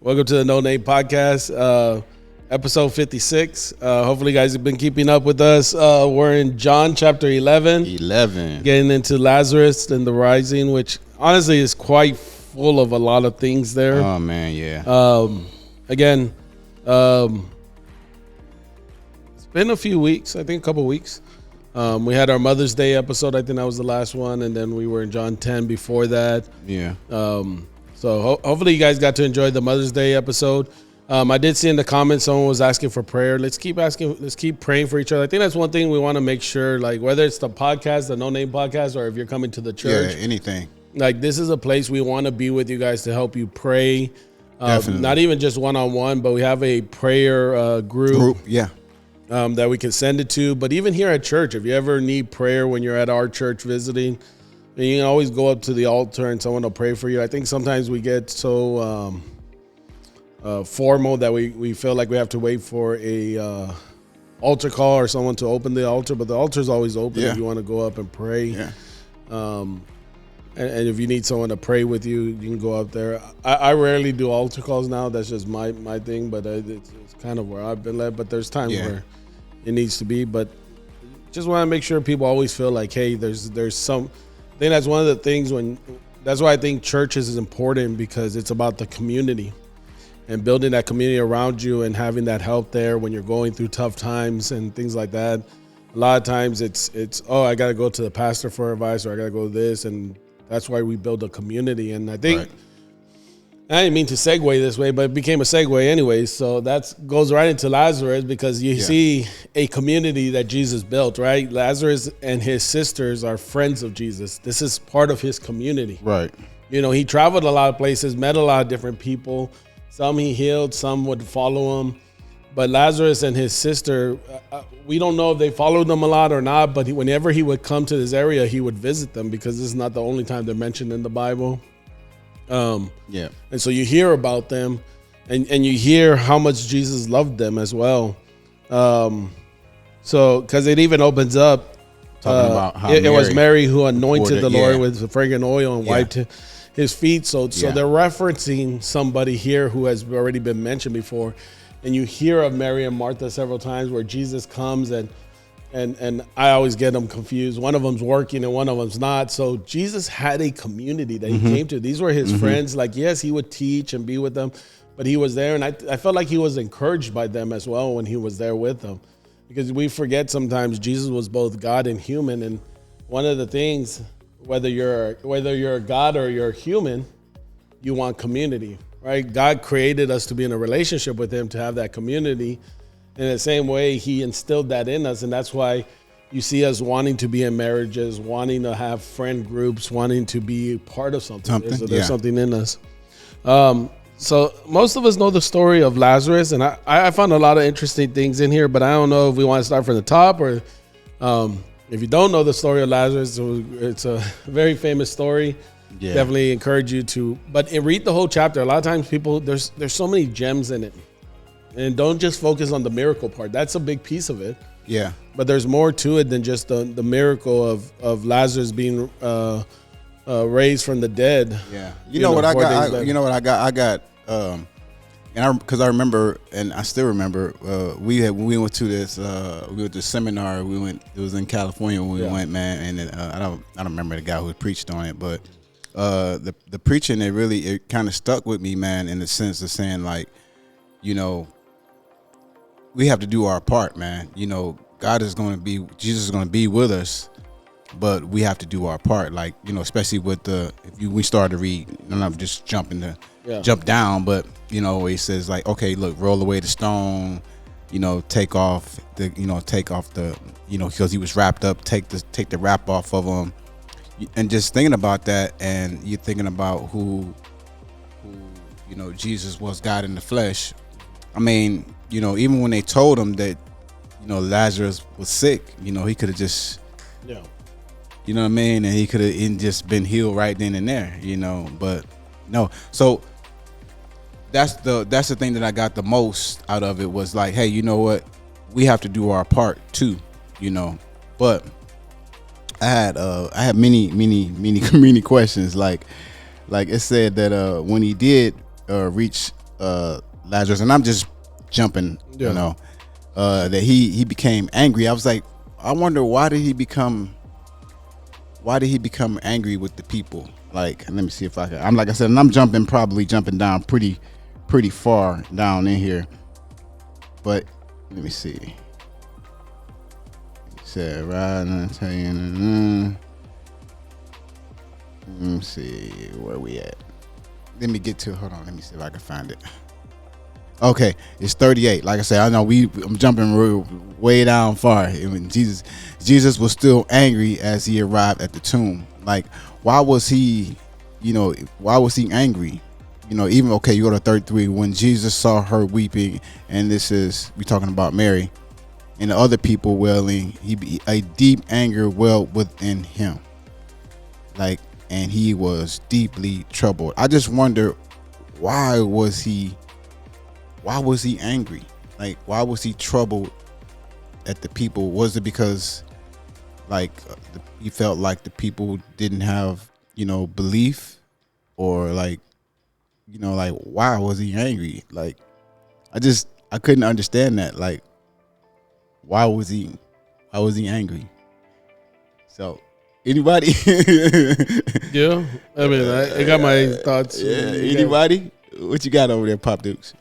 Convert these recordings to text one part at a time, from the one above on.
Welcome to the No Name Podcast, episode 56. Hopefully, you guys have been keeping up with us. We're in John chapter 11. Getting into Lazarus and the rising, which honestly is quite full of a lot of things there. Oh, man, yeah. Again, it's been a few weeks, I think a couple weeks. We had our Mother's Day episode. I think that was the last one. And then we were in John 10 before that. Yeah. So hopefully you guys got to enjoy the Mother's Day episode. I did see in the comments someone was asking for prayer. Let's keep praying for each other. I think that's one thing we want to make sure, like whether it's the podcast, the No Name Podcast, or if you're coming to the church. Yeah, anything. Like this is a place we want to be with you guys to help you pray. Definitely. Not even just one-on-one, but we have a prayer group. Yeah. That we can send it to. But even here at church, if you ever need prayer when you're at our church visiting, you can always go up to the altar and someone will pray for you. I think sometimes we get so formal that we feel like we have to wait for a altar call or someone to open the altar, but the altar is always open if you want to go up and pray. Yeah. And if you need someone to pray with you, you can go up there. I rarely do altar calls now. That's just my thing, but it's kind of where I've been led. But there's times where it needs to be. But just want to make sure people always feel like, hey, there's some. I think that's one of the things that's why I think churches is important, because it's about the community and building that community around you and having that help there when you're going through tough times and things like that. A lot of times it's I got to go to the pastor for advice, or I got to go to this, and that's why we build a community. And I think I didn't mean to segue this way, but it became a segue anyway. So that goes right into Lazarus, because you see a community that Jesus built, right? Lazarus and his sisters are friends of Jesus. This is part of his community. Right. You know, he traveled a lot of places, met a lot of different people. Some he healed, some would follow him. But Lazarus and his sister, we don't know if they followed them a lot or not, but whenever he would come to this area, he would visit them, because this is not the only time they're mentioned in the Bible. And so you hear about them, and you hear how much Jesus loved them as well. So because it even opens up talking about how it was Mary who anointed the Lord with fragrant oil and wiped his feet. So they're referencing somebody here who has already been mentioned before, and you hear of Mary and Martha several times where Jesus comes and I always get them confused. One of them's working and one of them's not. So Jesus had a community that he came to. These were his friends. Like, yes, he would teach and be with them, but he was there. And I felt like he was encouraged by them as well when he was there with them, because we forget sometimes Jesus was both God and human. And one of the things, whether you're a God or you're human, you want community, right? God created us to be in a relationship with him, to have that community. In the same way, he instilled that in us, and that's why you see us wanting to be in marriages, wanting to have friend groups, wanting to be part of something. There's something in us. So most of us know the story of Lazarus, and I found a lot of interesting things in here, but I don't know if we want to start from the top, or if you don't know the story of Lazarus, it's a very famous story. Yeah. Definitely encourage you to, but read the whole chapter. A lot of times people, there's so many gems in it. And don't just focus on the miracle part. That's a big piece of it. Yeah. But there's more to it than just the miracle of Lazarus being raised from the dead. Yeah. You know what I got? And because I remember, and I still remember, we went to this, we went to seminar. It was in California when we went, man. And I don't remember the guy who preached on it, but the preaching, it kind of stuck with me, man, in the sense of saying, like, you know, we have to do our part, man. You know, Jesus is going to be with us, but we have to do our part. Like, you know, especially with we start to read, and I'm just jump down, but you know, he says like, okay, look, roll away the stone, you know, take off the, because he was wrapped up, take the wrap off of him, and just thinking about that, and you're thinking about who, you know, Jesus was, God in the flesh. I mean, you know, even when they told him that, you know, Lazarus was sick, you know, he could have just, you know what I mean? And he could have just been healed right then and there, you know, but no. So that's the thing that I got the most out of it, was like, hey, you know what? We have to do our part too, you know. But I had many questions. Like it said that when he did reach Lazarus, and I'm just jumping, that he became angry. I was like, I wonder why did he become angry with the people? Like, let me see if I can. I'm like I said, and I'm probably jumping down pretty far down in here. But let me see. He said, right, let me see where we at. Let me get to. Hold on. Let me see if I can find it. Okay, it's 38. Like I said, I know I'm jumping way down far. When Jesus was still angry as he arrived at the tomb. Like, why was he angry? Even, okay, you go to 33. When Jesus saw her weeping, and we talking about Mary, and the other people wailing, a deep anger welled within him. Like, and he was deeply troubled. I just wonder, why was he angry? Like, why was he troubled at the people? Was it because, like, he felt like the people didn't have, belief, or like, like, why was he angry? Like, I couldn't understand that. Like, why was he angry? So, anybody? Yeah, I mean, I got my thoughts. Yeah, anybody? What you got over there, Pop Dukes?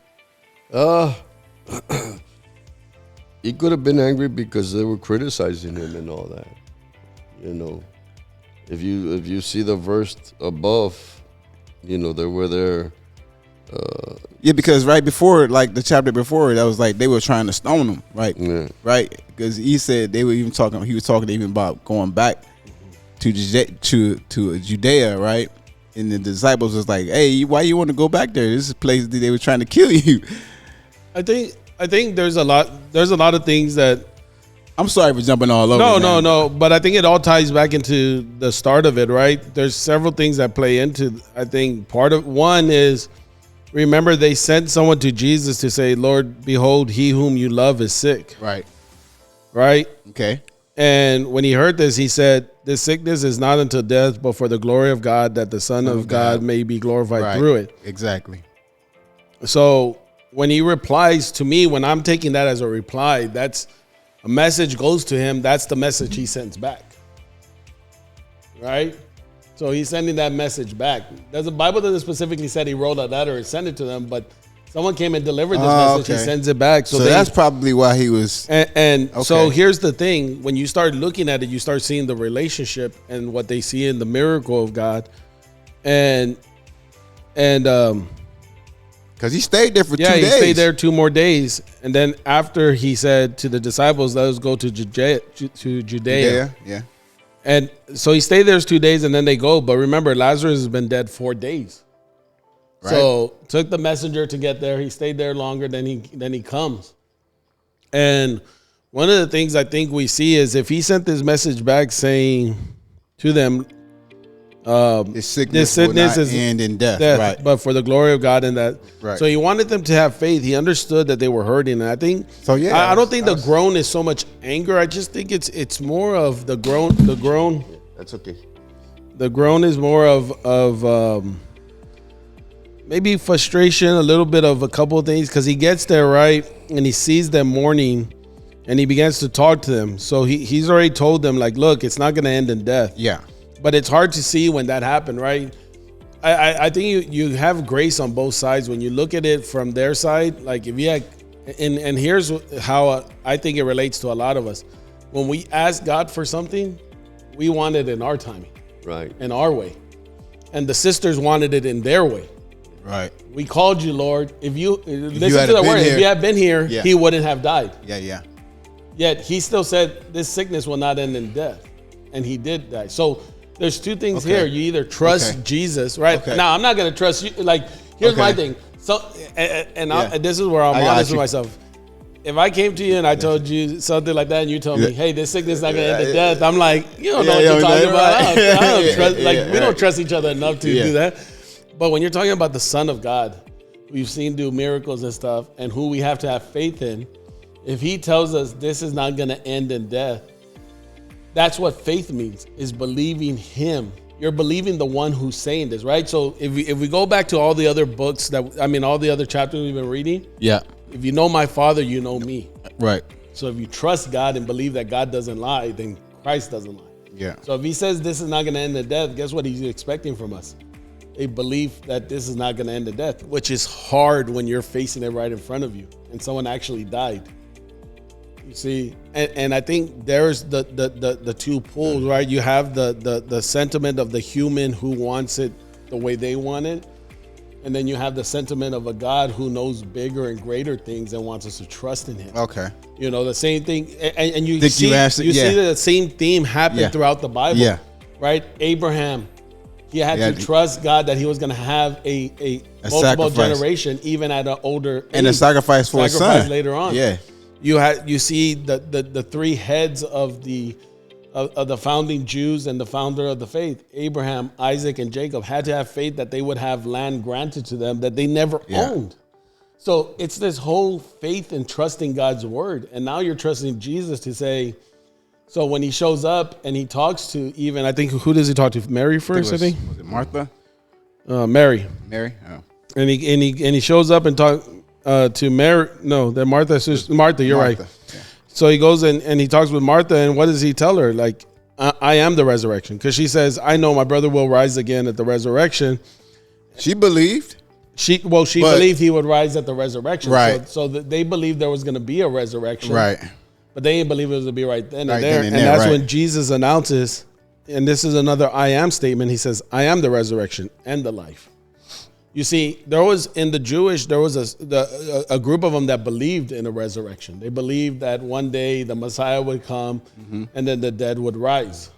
He could have been angry because they were criticizing him and all that. If you see the verse above, they were there. Yeah, because right before, like the chapter before, that was like they were trying to stone him, right? Yeah. Right, because he said they were even talking. He was talking even about going back to Judea, right? And the disciples was like, "Hey, why you want to go back there? This is a place that they were trying to kill you." I think there's a lot of things that. I'm sorry for jumping all over. No, but I think it all ties back into the start of it, right? There's several things that play into. I think part of one is, remember, they sent someone to Jesus to say, "Lord, behold, he whom you love is sick." Right. Okay. And when he heard this, he said, "This sickness is not unto death, but for the glory of God, that the Son of God may be glorified through it." Exactly. So when he replies to me, when I'm taking that as a reply, that's a message goes to him. That's the message he sends back. Right? So he's sending that message back. The Bible doesn't specifically say he wrote a letter and sent it to them, but someone came and delivered this message. Okay. He sends it back. So that's probably why he was. And okay. So here's the thing. When you start looking at it, you start seeing the relationship and what they see in the miracle of God. And because he stayed there for 2 days. Yeah, he stayed there 2 more days. And then after he said to the disciples, "Let us go to Judea. Yeah. And so he stayed there 2 days, and then they go. But remember, Lazarus has been dead 4 days. Right. So took the messenger to get there. He stayed there longer than he comes. And one of the things I think we see is if he sent this message back saying to them, this sickness will not end in death, right? But for the glory of God, and that. Right. So he wanted them to have faith. He understood that they were hurting, and I think. So yeah, I don't think the groan is so much anger. I just think it's more of the groan. The groan. Yeah, that's okay. The groan is more of maybe frustration, a little bit of a couple of things, because he gets there, right, and he sees them mourning, and he begins to talk to them. So he's already told them, like, look, it's not going to end in death. Yeah. But it's hard to see when that happened, right? I think you have grace on both sides when you look at it from their side. Like if you had, and here's how I think it relates to a lot of us. When we ask God for something, we want it in our timing, right? In our way, and the sisters wanted it in their way, right? We called you, Lord. If you listen to the word, if you had been here, yeah, he wouldn't have died. Yeah. Yet he still said this sickness will not end in death, and he did die. So. There's 2 things here. You either trust Jesus, right? Okay. Now, I'm not going to trust you. Like, here's my thing. So, and this is where I'm honest with myself. If I came to you and I told you something like that, and you told me, "Hey, this sickness is not going to end in death," I'm like, you don't know what you're talking about. I don't trust. Like, we don't trust each other enough to do that. But when you're talking about the Son of God, we've seen do miracles and stuff, and who we have to have faith in, if he tells us this is not going to end in death, that's what faith means, is believing him you're believing the one who's saying this, right? So if we go back to all the other books all the other chapters we've been reading. Yeah. If you know my Father, you know me. Right. So if you trust God and believe that God doesn't lie, then Christ doesn't lie. Yeah. So if he says this is not going to end in death, guess what he's expecting from us? A belief that this is not going to end in death, which is hard when you're facing it right in front of you and someone actually died. You see, and I think there's the two pools, right? You have the sentiment of the human who wants it the way they want it, and then you have the sentiment of a God who knows bigger and greater things and wants us to trust in him. Okay. You know, the same thing, and you see the same theme happen throughout the Bible. Yeah. Right? Abraham, he had to trust God that he was going to have a multiple generation, even at an older age. And a sacrifice for his son later on. Yeah. You see the three heads of the founding Jews and the founder of the faith, Abraham, Isaac, and Jacob, had to have faith that they would have land granted to them that they never owned. So it's this whole faith and trusting God's word. And now you're trusting Jesus to say, so when he shows up and he talks to even, I think, who does he talk to? Mary first, I think. Was it Martha? Mary. Mary? Oh. And he shows up and talks to Mary. No, that Martha, you're right. Yeah. So he goes and he talks with Martha, and what does he tell her? Like, I am the resurrection. Because she says, I know my brother will rise again at the resurrection. She believed. She believed he would rise at the resurrection. Right. So they believed there was going to be a resurrection. Right. But they didn't believe it was going to be right then and there. And that's when Jesus announces, and this is another I am statement. He says, I am the resurrection and the life. You see, there was a group of them that believed in a resurrection. They believed that one day the Messiah would come and then the dead would rise.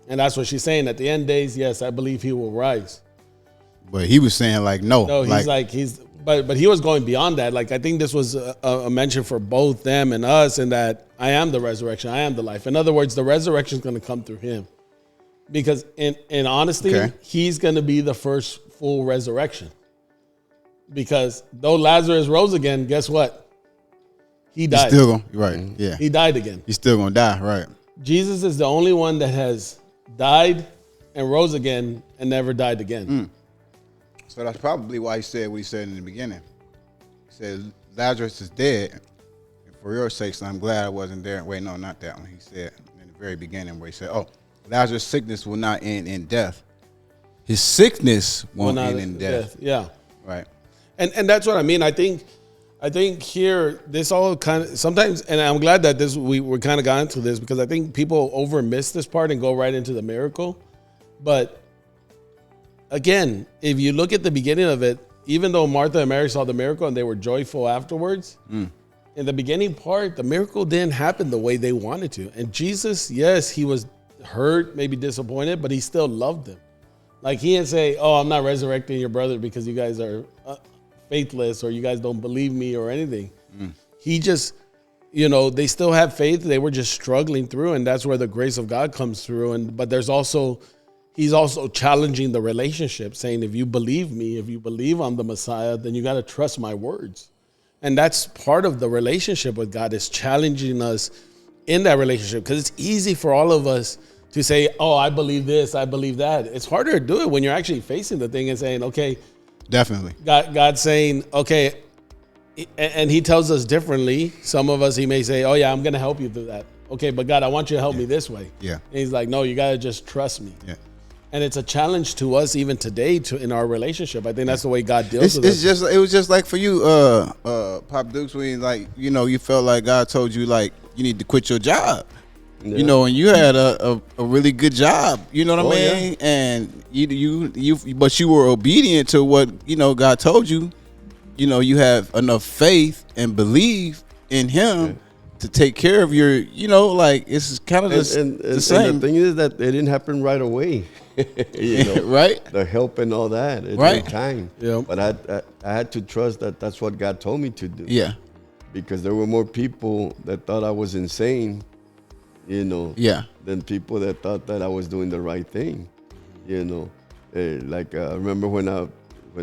And that's what she's saying. At the end days, yes, I believe he will rise. But he was saying no. No, but he was going beyond that. Like, I think this was a mention for both them and us, in that I am the resurrection, I am the life. In other words, the resurrection is going to come through him. Because in honesty, he's going to be the first full resurrection. Because though Lazarus rose again, guess what? He died. He's still right. Yeah. He died again. He's still going to die, right? Jesus is the only one that has died and rose again and never died again. So that's probably why he said what he said in the beginning. He said, Lazarus is dead. And for your sakes, I'm glad I wasn't there. Wait, no, not that one. He said in the very beginning where he said, Lazarus' sickness will not end in death. His sickness won't end in death. Yeah. Right. And that's what I mean. I think here, this all kind of sometimes, and I'm glad that we're kind of got into this, because I think people overmiss this part and go right into the miracle. But again, if you look at the beginning of it, even though Martha and Mary saw the miracle and they were joyful afterwards, in the beginning part, the miracle didn't happen the way they wanted to. And Jesus, yes, he was hurt, maybe disappointed, but he still loved them. Like, he didn't say, I'm not resurrecting your brother because you guys are faithless or you guys don't believe me or anything. He just, they still have faith. They were just struggling through, and that's where the grace of God comes through. But he's also challenging the relationship, saying, if you believe me, if you believe I'm the Messiah, then you got to trust my words. And that's part of the relationship with God, is challenging us in that relationship. Because it's easy for all of us to say, I believe this, I believe that. It's harder to do it when you're actually facing the thing and saying, okay. Definitely. God's saying, okay. And he tells us differently. Some of us, he may say, I'm going to help you through that. Okay, but God, I want you to help me this way. Yeah. And he's like, no, you got to just trust me. Yeah. And it's a challenge to us even today in our relationship. I think that's the way God deals with us. It was just like for you, Pop Dukes, when you felt like God told you you need to quit your job. Yeah. And you had a really good job. You know what I mean? Yeah. And but you were obedient to what God told you. You have enough faith and belief in Him to take care of your. It's kind of the same. And the thing is that it didn't happen right away. Right? The help and all that. It took time. Yeah. But I had to trust that that's what God told me to do. Yeah. Because there were more people that thought I was insane, than people that thought that I was doing the right thing, I remember when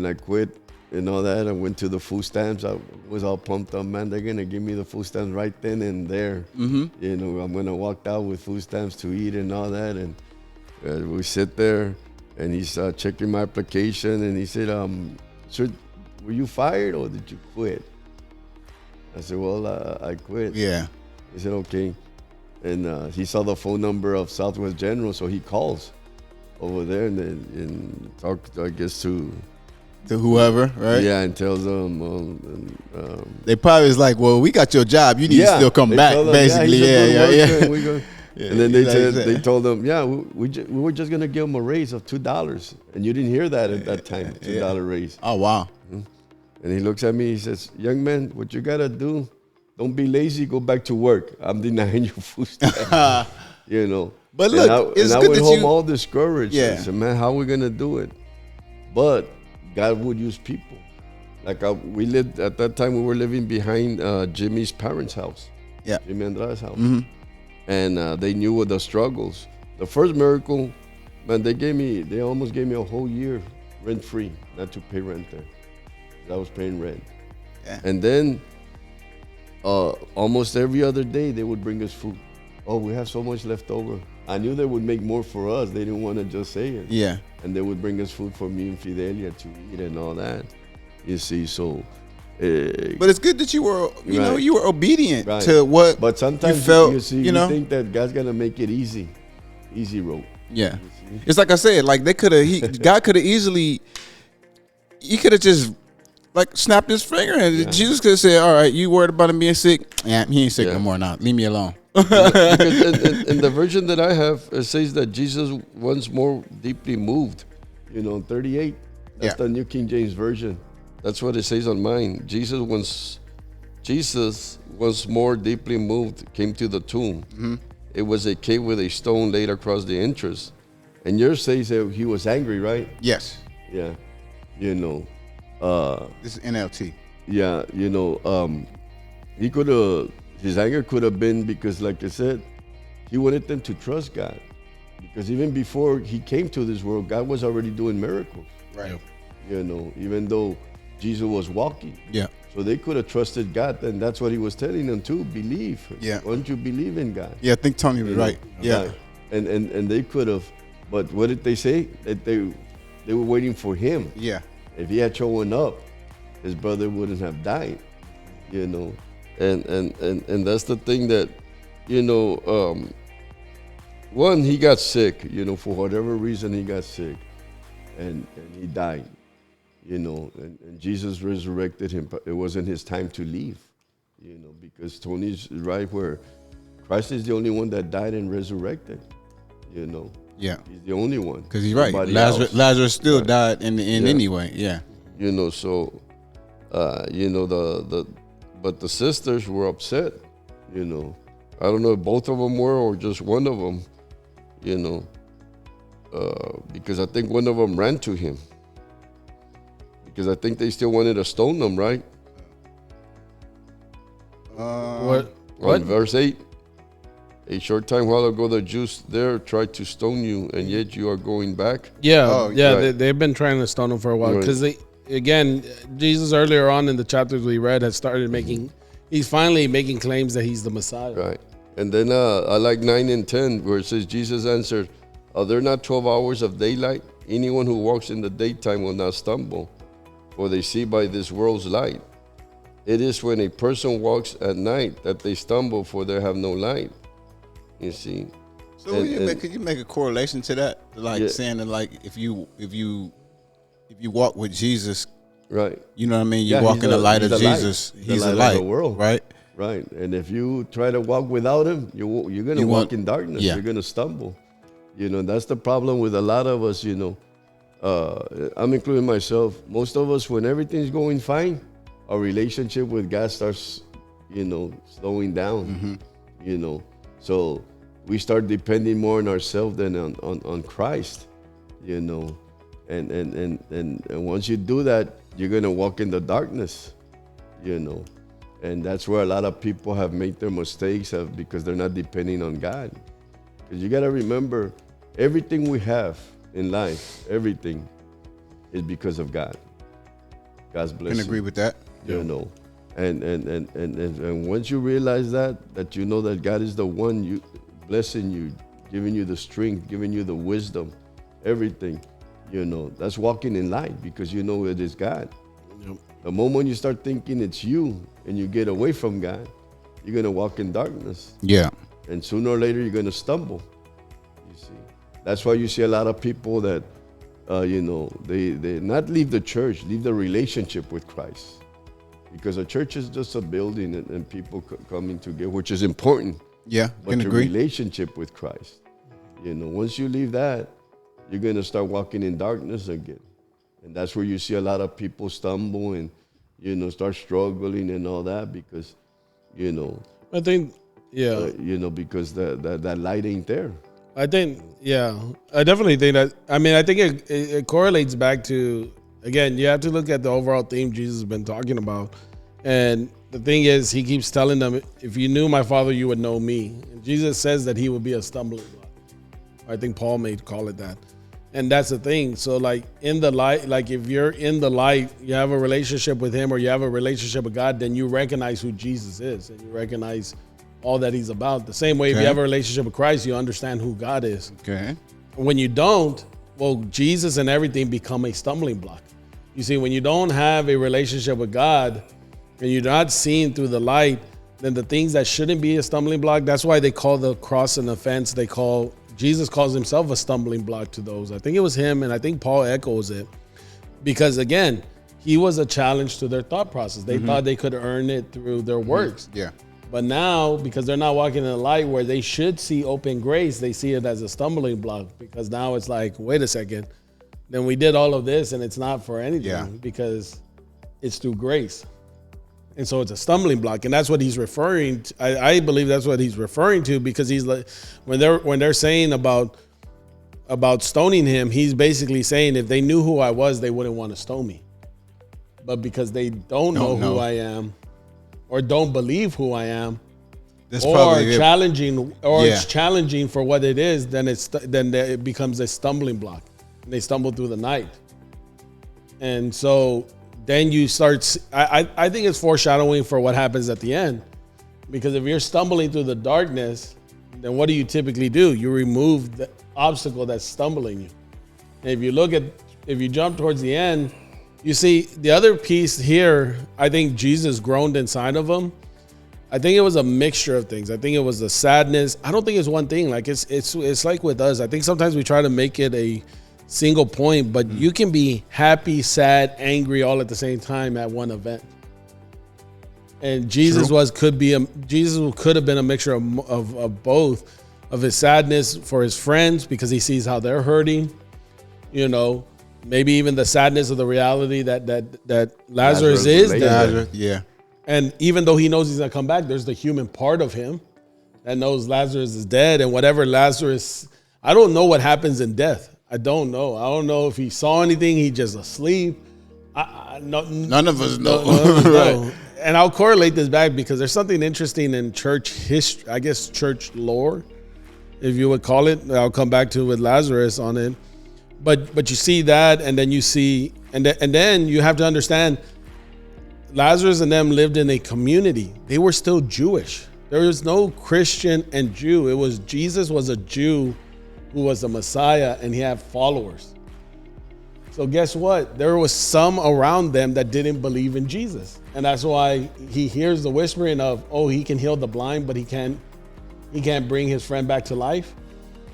I quit and all that, I went to the food stamps. I was all pumped up, man. They're gonna give me the food stamps right then and there. I'm gonna walk out with food stamps to eat and all that, and we sit there, and he's checking my application, and he said, "Sir, were you fired or did you quit?" I said, "Well, I quit." Yeah. He said, "Okay," and he saw the phone number of Southwest General, so he calls over there and talked, I guess, to whoever, right? Yeah, and tells them. They probably was like, "Well, we got your job. You need to still come back." Them, basically, yeah. And then they told them, "Yeah, we were just gonna give them a raise of $2, and you didn't hear that at that time, $2 raise." Oh wow! And he looks at me. He says, "Young man, what you gotta do? Don't be lazy. Go back to work. I'm denying you food stamps." You know. But look, it's I good went that home you all discouraged. Yeah. I said, "Man, how are we gonna do it?" But God would use people. Like we lived at that time. We were living behind Jimmy's parents' house. Yeah, Jimmy Andrade's house. Mm-hmm. And they knew what the struggles. The first miracle, man, they almost gave me a whole year rent free, not to pay rent there. I was paying rent. Yeah. And then almost every other day they would bring us food. Oh, we have so much left over. I knew they would make more for us. They didn't want to just say it. Yeah. And they would bring us food for me and Fidelia to eat and all that. You see, so. But it's good that you were, you were obedient to what. But sometimes you felt, you think that God's gonna make it easy road. Yeah, it's like I said, like God could have easily, he could have just like snapped his finger, and Jesus could have said, "All right, you worried about him being sick? Yeah, he ain't sick no more now. Leave me alone." Because in the version that I have, it says that Jesus was more deeply moved. 38. That's the New King James Version. That's what it says on mine. Jesus was more deeply moved, came to the tomb. Mm-hmm. It was a cave with a stone laid across the entrance. And yours says that he was angry, right? Yes. Yeah. This is NLT. Yeah, he could have, his anger could have been because, like I said, he wanted them to trust God. Because even before he came to this world, God was already doing miracles. Right. Even though Jesus was walking. Yeah. So they could have trusted God, and that's what he was telling them too. Believe. Yeah. Why don't you believe in God? Yeah, I think Tony was right. Yeah. Right. And they could have, but what did they say? That they were waiting for him. Yeah. If he had shown up, his brother wouldn't have died. And that's the thing that, one, he got sick, for whatever reason he got sick, and he died. And Jesus resurrected him. But it wasn't his time to leave, because Tony's right where Christ is the only one that died and resurrected, Yeah. He's the only one. Because he's right. Lazarus still died in the end anyway. Yeah. So, but the sisters were upset, I don't know if both of them were or just one of them, because I think one of them ran to him. Because I think they still wanted to stone them, right? What? On verse 8. A short time while ago, the Jews there tried to stone you, and yet you are going back. Yeah, right. They've been trying to stone him for a while. Because Jesus earlier on in the chapters we read had started he's finally making claims that he's the Messiah. Right. And then I like 9 and 10 where it says, Jesus answered, are there not 12 hours of daylight? Anyone who walks in the daytime will not stumble, for they see by this world's light. It is when a person walks at night that they stumble, for they have no light. You see. So could you make a correlation to that? Like saying that, like if you walk with Jesus, right? You know what I mean. You walk in the light of Jesus. He's the light of the world, right? Right. And if you try to walk without him, you're gonna walk in darkness. Yeah. You're gonna stumble. That's the problem with a lot of us. I'm including myself. Most of us, when everything's going fine, our relationship with God starts, slowing down. Mm-hmm. So we start depending more on ourselves than on Christ. And once you do that, you're gonna walk in the darkness. And that's where a lot of people have made their mistakes because they're not depending on God. Because you gotta remember, everything we have in life, everything is because of God. God's blessing. Can agree with that. And once you realize that you know that God is the one blessing you, giving you the strength, giving you the wisdom, everything, that's walking in light because you know it is God. Yep. The moment you start thinking it's you and you get away from God, you're going to walk in darkness. Yeah. And sooner or later, you're going to stumble. You see, that's why you see a lot of people that, they not leave the church, leave the relationship with Christ. Because a church is just a building and people coming together, which is important. Yeah, but your relationship with Christ, once you leave that, you're going to start walking in darkness again. And that's where you see a lot of people stumble and, start struggling and all that because, I think, because that light ain't there. I think, I definitely think that. I mean, I think it correlates back to, again, you have to look at the overall theme Jesus has been talking about. And the thing is, he keeps telling them, if you knew my Father, you would know me. And Jesus says that he would be a stumbling block. I think Paul may call it that. And that's the thing. So like in the light, like if you're in the light, you have a relationship with him or you have a relationship with God, then you recognize who Jesus is and you recognize all that he's about. The same way if you have a relationship with Christ, you understand who God is. Okay. When you don't, well, Jesus and everything become a stumbling block. You see, when you don't have a relationship with God and you're not seeing through the light, then the things that shouldn't be a stumbling block, that's why they call the cross an offense. Jesus calls himself a stumbling block to those. I think it was him, and I think Paul echoes it. Because again, he was a challenge to their thought process. They thought they could earn it through their works. Yeah. But now, because they're not walking in the light where they should see open grace, they see it as a stumbling block. Because now it's like, wait a second, then we did all of this and it's not for anything because it's through grace. And so it's a stumbling block. And that's what he's referring to. I believe that's what he's referring to because he's like, when they're saying about stoning him, he's basically saying if they knew who I was, they wouldn't want to stone me. But because they don't know who I am or don't believe who I am, it's challenging for what it is, then it becomes a stumbling block. And they stumble through the night. And so then you start, I think it's foreshadowing for what happens at the end. Because if you're stumbling through the darkness, then what do you typically do? You remove the obstacle that's stumbling you. And if you jump towards the end, you see the other piece here, I think Jesus groaned inside of him. I think it was a mixture of things. I think it was the sadness. I don't think it's one thing. Like it's like with us. I think sometimes we try to make it a single point, but you can be happy, sad, angry all at the same time at one event. And Jesus could have been a mixture of both, of his sadness for his friends because he sees how they're hurting, maybe even the sadness of the reality that Lazarus is dead. Yeah. And even though he knows he's gonna come back, there's the human part of him that knows Lazarus is dead, and whatever Lazarus, I don't know what happens in death. I don't know. I don't know if he saw anything. He just asleep. None of us know. Right. And I'll correlate this back because there's something interesting in church history, I guess church lore, if you would call it. I'll come back to with Lazarus on it. But you see that, and then you see, and then you have to understand, Lazarus and them lived in a community. They were still Jewish. There was no Christian and Jew. It was Jesus was a Jew who was the Messiah, and he had followers. So guess what? There was some around them that didn't believe in Jesus. And that's why he hears the whispering of, he can heal the blind, but he can't bring his friend back to life.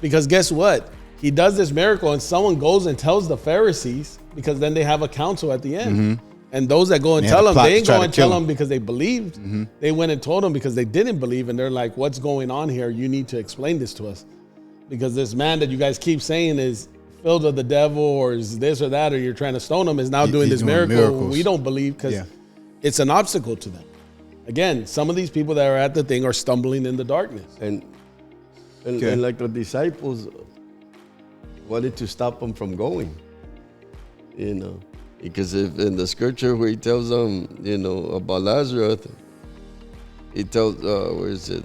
Because guess what? He does this miracle and someone goes and tells the Pharisees, because then they have a council at the end. Mm-hmm. And those that go and tell them, they ain't going to tell them because they believed. Mm-hmm. They went and told them because they didn't believe. And they're like, what's going on here? You need to explain this to us. Because this man that you guys keep saying is filled with the devil or is this or that, or you're trying to stone him, is now doing this miracle. Miracles. We don't believe because it's an obstacle to them. Again, some of these people that are at the thing are stumbling in the darkness. And like the disciples wanted to stop them from going, because if in the scripture where he tells them, about Lazarus, he tells, where is it?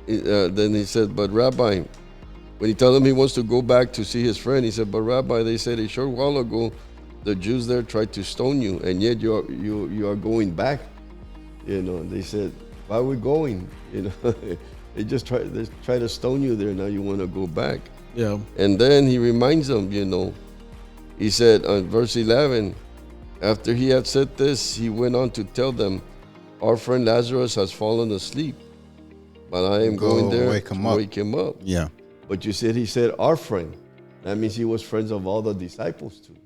Then he said, but Rabbi, when he tells him he wants to go back to see his friend, he said, but Rabbi, they said a short while ago, the Jews there tried to stone you, and yet you are going back. They said, why are we going? They try to stone you there. Now you want to go back. Yeah. And then he reminds them, he said on verse 11, after he had said this, he went on to tell them, our friend Lazarus has fallen asleep, but I am going there to wake him up. Yeah. But he said our friend. That means he was friends of all the disciples too.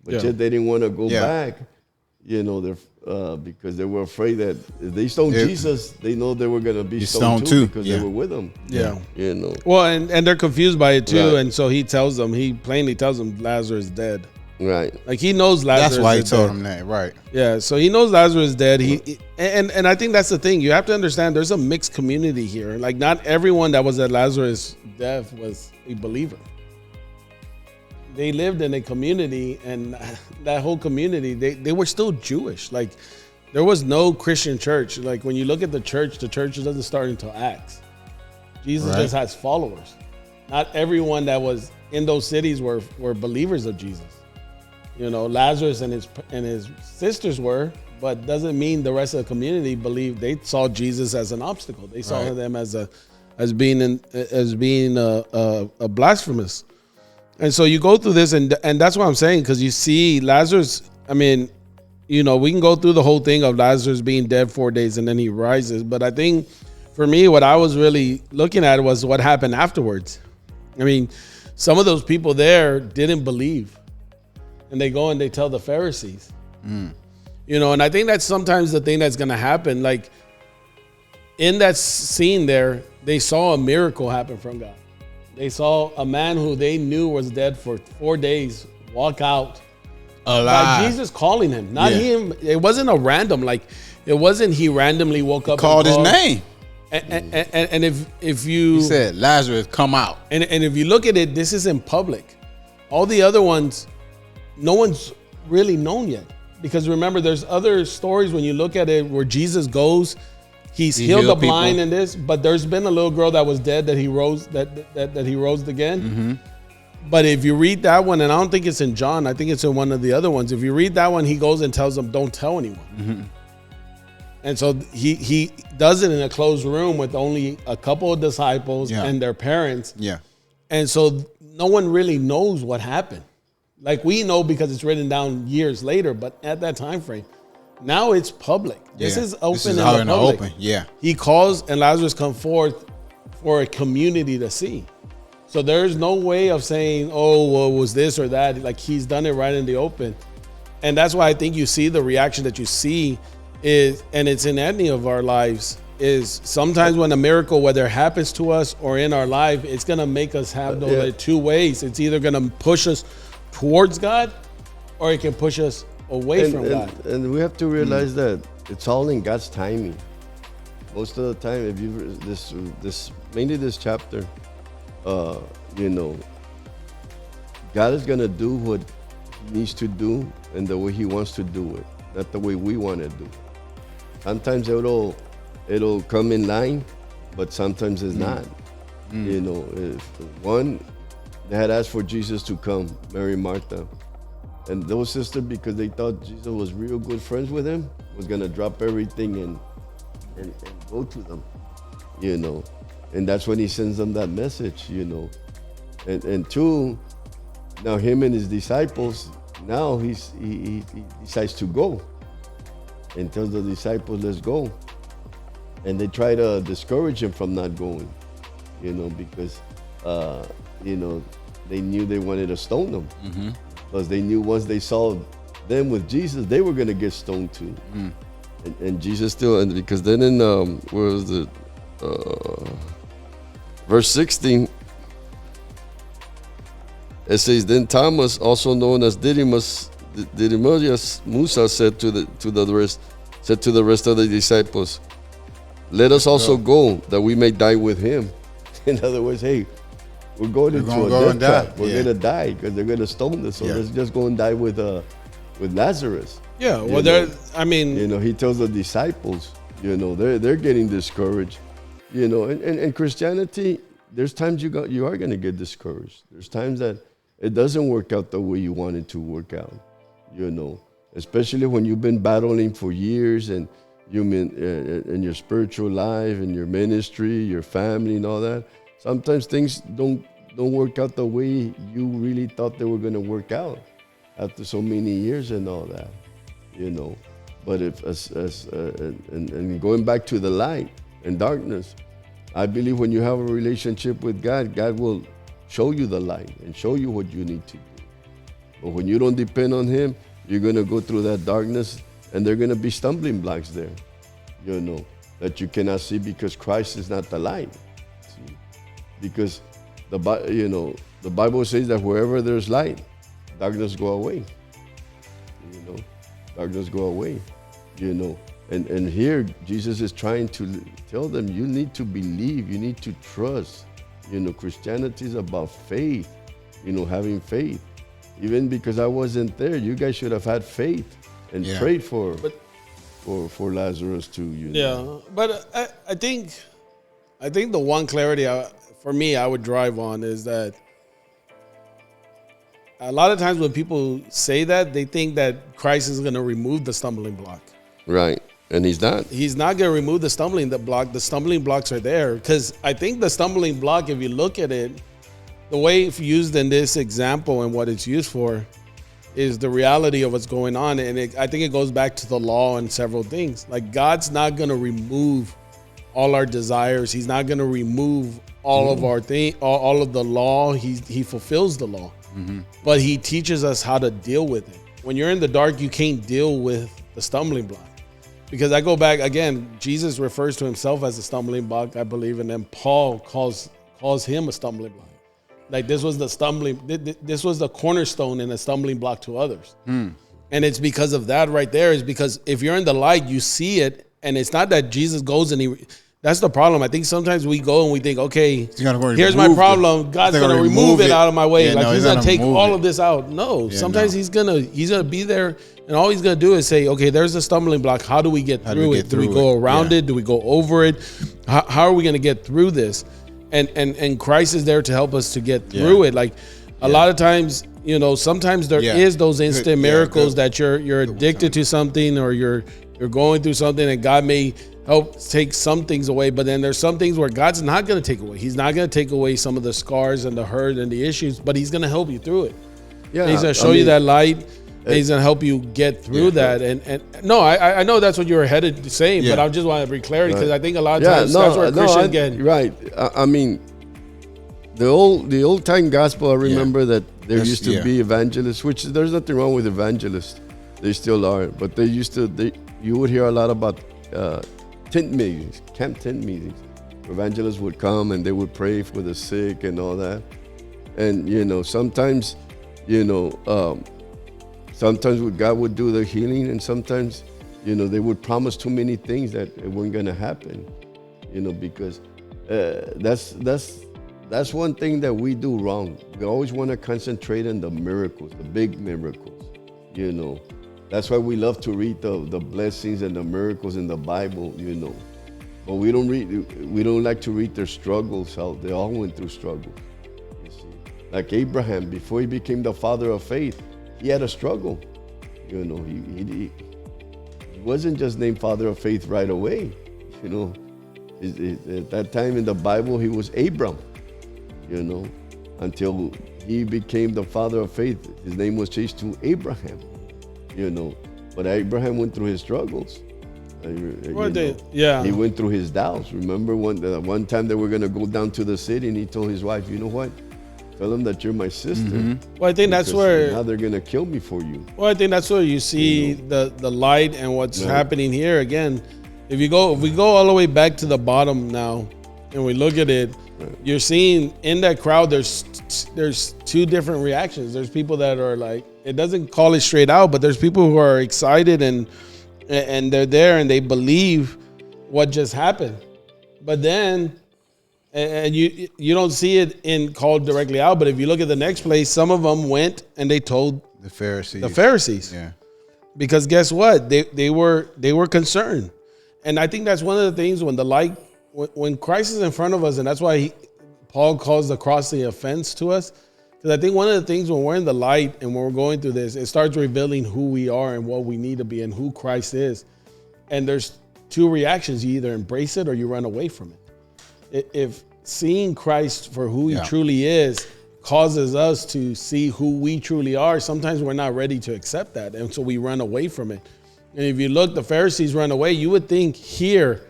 But yet they didn't want to go back, because they were afraid that if they stoned Jesus, they know they were going to be stoned too because they were with him. Yeah. Well, and they're confused by it too. Right. And so he plainly tells them Lazarus is dead. Right. Like he knows Lazarus. That's why he told him that. Right. Yeah. So he knows Lazarus is dead. And I think that's the thing. You have to understand there's a mixed community here. Like not everyone that was at Lazarus' death was a believer. They lived in a community, and that whole community, they were still Jewish. Like there was no Christian church. Like when you look at the church doesn't start until Acts. Jesus just has followers. Not everyone that was in those cities were believers of Jesus. Lazarus and his sisters were, but doesn't mean the rest of the community believed. They saw Jesus as an obstacle. They saw them as being a blasphemous. And so you go through this, and that's what I'm saying, because you see Lazarus. I mean, we can go through the whole thing of Lazarus being dead 4 days and then he rises. But I think for me, what I was really looking at was what happened afterwards. I mean, some of those people there didn't believe. And they go and they tell the Pharisees, and I think that's sometimes the thing that's going to happen. Like in that scene there, they saw a miracle happen from God. They saw a man who they knew was dead for 4 days walk out alive. By Jesus calling him, not him. It wasn't a random, it wasn't he randomly woke up. Called his name. And if you... He said, Lazarus, come out. And if you look at it, this is in public. All the other ones, no one's really known yet. Because remember, there's other stories when you look at it where Jesus goes, he's healed the blind and this, but there's been a little girl that was dead that he rose, that he rose again. Mm-hmm. But if you read that one, and I don't think it's in John, I think it's in one of the other ones. If you read that one, he goes and tells them, don't tell anyone. Mm-hmm. And so he does it in a closed room with only a couple of disciples and their parents. Yeah. And so no one really knows what happened. Like we know because it's written down years later, but at that time frame, now it's public. This is open in the public. Yeah. He calls and Lazarus come forth for a community to see. So there's no way of saying, oh, well, was this or that? Like he's done it right in the open. And that's why I think you see the reaction that you see is, and it's in any of our lives, is sometimes when a miracle, whether it happens to us or in our life, it's going to make us have those two ways. It's either going to push us towards God or it can push us away from God. And we have to realize that it's all in God's timing. Most of the time, if you mainly this chapter, God is going to do what he needs to do and the way he wants to do it, not the way we want to do it. Sometimes it'll come in line, but sometimes it's not. If one, they had asked for Jesus to come, Mary and Martha. And those sisters, because they thought Jesus was real good friends with him, was going to drop everything and go to them, And that's when he sends them that message, And two, now him and his disciples, now he decides to go and tells the disciples, let's go. And they try to discourage him from not going, because, they knew they wanted to stone them. Mm-hmm. Because they knew once they saw them with Jesus, they were going to get stoned too. Mm. And Jesus still, and because then in, where was it? Verse 16, it says, then Thomas, also known as Didymus Musa, said to the rest of the disciples, let us also go that we may die with him. In other words, hey, we're going into a death trap. We're going to die because they're going to stone us. So let's just go and die with Lazarus. Yeah, well, he tells the disciples, they're getting discouraged. In Christianity, there's times you are going to get discouraged. There's times that it doesn't work out the way you want it to work out, especially when you've been battling for years and in your spiritual life, in your ministry, your family and all that. Sometimes things don't don't work out the way you really thought they were going to work out after so many years and all that, you know. But if and going back to the light and darkness, I believe when you have a relationship with God, God will show you the light and show you what you need to do. But when you don't depend on Him, you're going to go through that darkness, and there are going to be stumbling blocks there, you know, that you cannot see because Christ is not the light. See? Because the Bible says that wherever there's light, darkness go away. You know, darkness go away. You know, and here Jesus is trying to tell them, you need to believe, you need to trust. You know, Christianity is about faith. You know, having faith. Even because I wasn't there, you guys should have had faith and prayed for Lazarus too. You know? Yeah, but I think the one clarity for me I would drive on is that a lot of times when people say that, they think that Christ is going to remove the stumbling block. Right, and He's not. He's not going to remove the stumbling block. The stumbling blocks are there because I think the stumbling block, if you look at it, the way it's used in this example and what it's used for is the reality of what's going on. And I think it goes back to the law and several things. Like God's not going to remove all our desires. He's not going to remove all of our all of the law. He fulfills the law, but He teaches us how to deal with it. When you're in the dark, you can't deal with the stumbling block. Because I go back again, Jesus refers to Himself as a stumbling block, I believe, and then Paul calls Him a stumbling block. Like this was the cornerstone and a stumbling block to others. And it's because of that right there, is because if you're in the light, you see it. And it's not that Jesus goes and that's the problem. I think sometimes we go and we think, okay, here's my problem. God's going to remove it out of my way. Like He's going to take all of this out. No, sometimes He's going to be there. And all He's going to do is say, okay, there's a stumbling block. How do we get through it? Do we go around it? Do we go over it? How are we going to get through this? And Christ is there to help us to get through it. Like a lot of times, you know, sometimes there is those instant miracles that you're addicted to something, or you're going through something, and God may help take some things away. But then there's some things where God's not going to take away. He's not going to take away some of the scars and the hurt and the issues, but He's going to help you through it. Yeah, and He's going to show you that light. And He's going to help you get through that. And no, I know that's what you were headed to saying, but I just want to bring clarity because I think a lot of times that's where Christians get. Right. I mean, the old time gospel, I remember that there used to be evangelists, which there's nothing wrong with evangelists. They still are. But you would hear a lot about tent meetings, camp tent meetings. Evangelists would come and they would pray for the sick and all that. And, you know, sometimes God would do the healing, and sometimes, you know, they would promise too many things that it weren't going to happen, you know, because that's one thing that we do wrong. We always want to concentrate on the miracles, the big miracles, you know. That's why we love to read the blessings and the miracles in the Bible, you know. But we don't like to read their struggles, how they all went through struggles, you see. Like Abraham, before he became the father of faith, he had a struggle, you know. He wasn't just named father of faith right away, you know. At that time in the Bible, he was Abram, you know, until he became the father of faith. His name was changed to Abraham, you know. But Abraham went through his struggles. He went through his doubts. Remember one time they were going to go down to the city, and he told his wife, you know what? Tell them that you're my sister. Well, I think that's where now they're gonna kill me for you. Well, I think that's where you see the light and what's happening here. Again, if we go all the way back to the bottom now, and we look at it, you're seeing in that crowd there's two different reactions. There's people that are like, it doesn't call it straight out, but there's people who are excited and they're there and they believe what just happened. But then. And you don't see it in called directly out, but if you look at the next place, some of them went and they told the Pharisees. Because guess what? They were concerned. And I think that's one of the things when Christ is in front of us, and that's why Paul calls the cross the offense to us. Because I think one of the things when we're in the light and when we're going through this, it starts revealing who we are and what we need to be and who Christ is. And there's two reactions. You either embrace it or you run away from it. seeing Christ for who he truly is causes us to see who we truly are. Sometimes we're not ready to accept that, and so we run away from it. And if you look, the Pharisees run away. You would think here,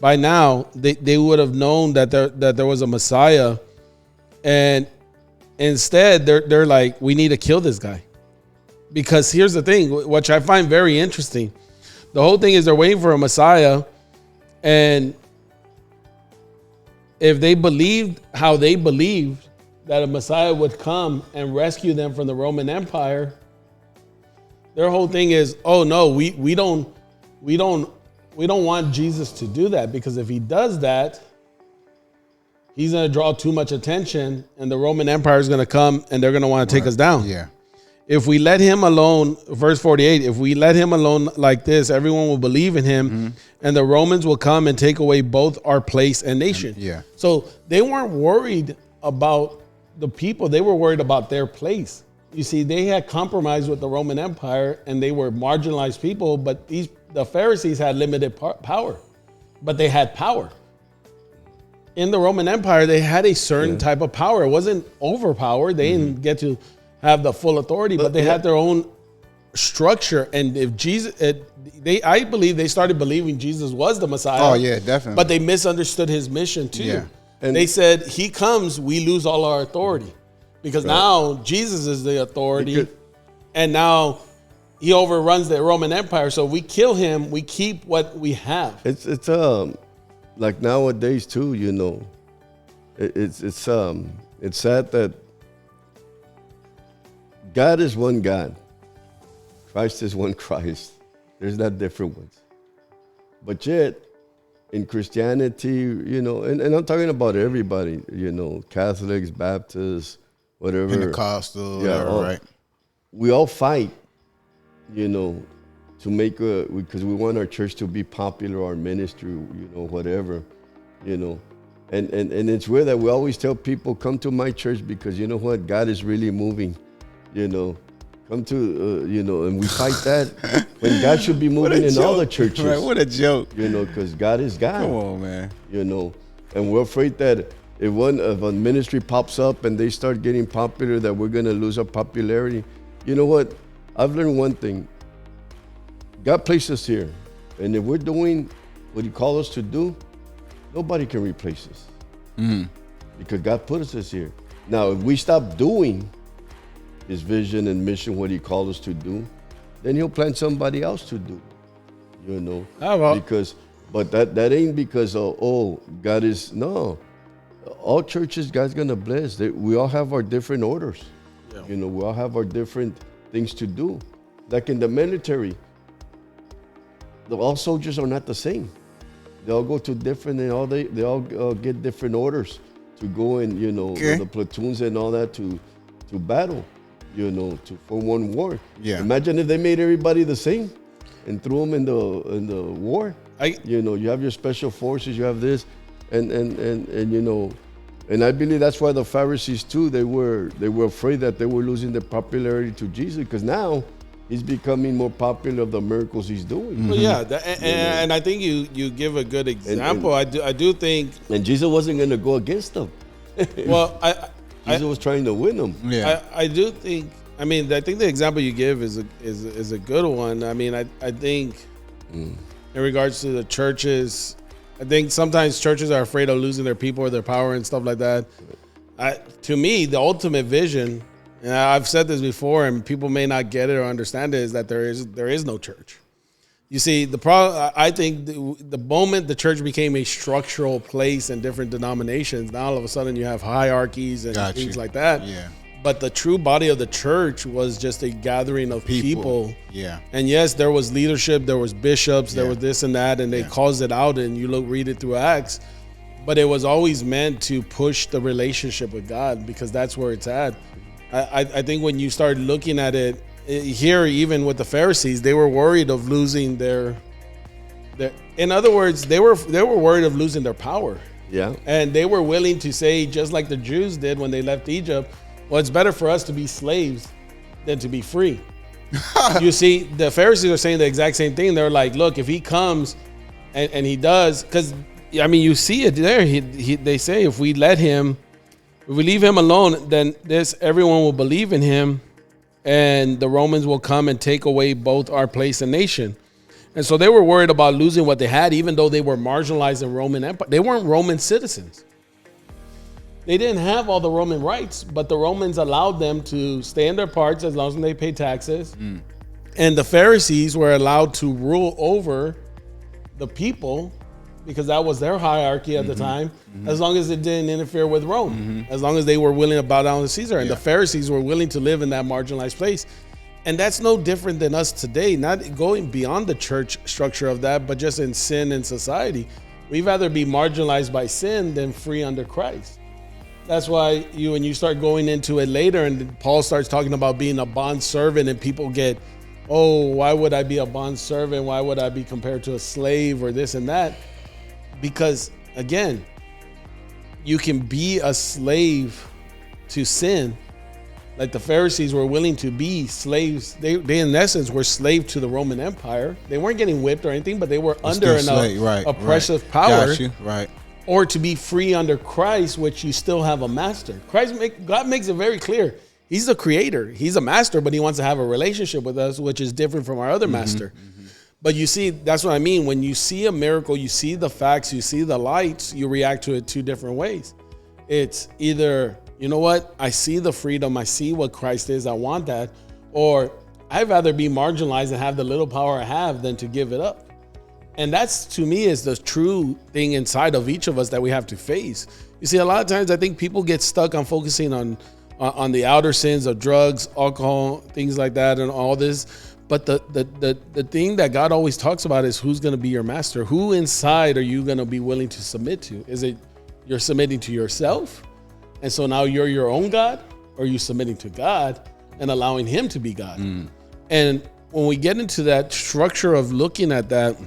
by now, they would have known that there was a Messiah, and instead they're like, we need to kill this guy. Because here's the thing, which I find very interesting. The whole thing is they're waiting for a Messiah, and if they believed how they believed that a Messiah would come and rescue them from the Roman Empire, their whole thing is, oh no, we don't want Jesus to do that, because if he does that, he's going to draw too much attention, and the Roman Empire is going to come and they're going to want to take us down. Yeah. If we let him alone, verse 48, if we let him alone like this, everyone will believe in him, and the Romans will come and take away both our place and nation. Yeah. So they weren't worried about the people. They were worried about their place. You see, they had compromised with the Roman Empire, and they were marginalized people, but the Pharisees had limited power, but they had power. In the Roman Empire, they had a certain type of power. It wasn't overpowered. They didn't get to have the full authority, but they had their own structure. And if Jesus, I believe they started believing Jesus was the Messiah. Oh yeah, definitely. But they misunderstood his mission too. Yeah. And they said, he comes, we lose all our authority, because now Jesus is the authority, and now he overruns the Roman Empire. So if we kill him, we keep what we have. It's like nowadays too, you know. It's sad that God is one God. Christ is one Christ. There's not different ones. But yet, in Christianity, you know, and I'm talking about everybody, you know, Catholics, Baptists, whatever. Pentecostal, whatever, right? We all fight, you know, to make because we want our church to be popular, our ministry, you know, whatever, you know. And it's weird that we always tell people, come to my church, because you know what? God is really moving. You know, come to, you know, and we fight that when God should be moving in all the churches. Right, what a joke. You know, because God is God. Come on, man. You know, and we're afraid that if a ministry pops up and they start getting popular, that we're going to lose our popularity. You know what? I've learned one thing. God placed us here. And if we're doing what he called us to do, nobody can replace us. Because God put us here. Now, if we stop doing his vision and mission, what he called us to do, then he'll plant somebody else to do, you know. But that ain't because God is, no. All churches, God's gonna bless. We all have our different orders. Yeah. You know, we all have our different things to do. Like in the military, all soldiers are not the same. They all go to different, and they all get different orders to go in, you know, the platoons and all that to battle. You know, for one war. Yeah. Imagine if they made everybody the same and threw them in the war. You know, you have your special forces, you have this, and you know, and I believe that's why the Pharisees too, they were afraid that they were losing their popularity to Jesus, because now he's becoming more popular of the miracles he's doing. Well, yeah, and I think you give a good example. I do think, and Jesus wasn't going to go against them. Well, Jesus was trying to win them. Yeah, I do think. I mean, I think the example you give is a good one. I mean, I think in regards to the churches, I think sometimes churches are afraid of losing their people or their power and stuff like that. To me, the ultimate vision, and I've said this before, and people may not get it or understand it, is that there is no church. You see, the problem, I think the moment the church became a structural place in different denominations, now all of a sudden you have hierarchies and things like that. Yeah. But the true body of the church was just a gathering of people. Yeah. And yes, there was leadership, there was bishops, there was this and that, and they caused it out, and you read it through Acts. But it was always meant to push the relationship with God, because that's where it's at. I think when you start looking at it, here, even with the Pharisees, they were worried of losing their. In other words, they were worried of losing their power. Yeah. And they were willing to say, just like the Jews did when they left Egypt, well, it's better for us to be slaves than to be free. You see, the Pharisees are saying the exact same thing. They're like, look, if he comes and he does, because I mean, you see it there. They say if we leave him alone, then everyone will believe in him, and the Romans will come and take away both our place and nation. And so they were worried about losing what they had, even though they were marginalized in Roman Empire. They weren't Roman citizens. They didn't have all the Roman rights, but the Romans allowed them to stay in their parts as long as they paid taxes. And the Pharisees were allowed to rule over the people because that was their hierarchy at the time, as long as it didn't interfere with Rome, as long as they were willing to bow down to Caesar. And the Pharisees were willing to live in that marginalized place. And that's no different than us today, not going beyond the church structure of that, but just in sin and society. We'd rather be marginalized by sin than free under Christ. That's why when you start going into it later and Paul starts talking about being a bond servant and people get, oh, why would I be a bond servant? Why would I be compared to a slave or this and that? Because again, you can be a slave to sin. Like the Pharisees were willing to be slaves. They in essence were slaves to the Roman Empire. They weren't getting whipped or anything, but they were under an oppressive power. Got you. Right. Or to be free under Christ, which you still have a master. God makes it very clear. He's the creator. He's a master, but he wants to have a relationship with us, which is different from our other master. But you see, that's what I mean. When you see a miracle, you see the facts, you see the lights, you react to it two different ways. It's either, you know what, I see the freedom, I see what Christ is, I want that, or I'd rather be marginalized and have the little power I have than to give it up. And that's, to me, is the true thing inside of each of us that we have to face. You see, a lot of times I think people get stuck on focusing on the outer sins of drugs, alcohol, things like that, and all this. But the thing that God always talks about is who's going to be your master. Who inside are you going to be willing to submit to? Is it you're submitting to yourself, and so now you're your own God, or are you submitting to God and allowing him to be God? And when we get into that structure of looking at that,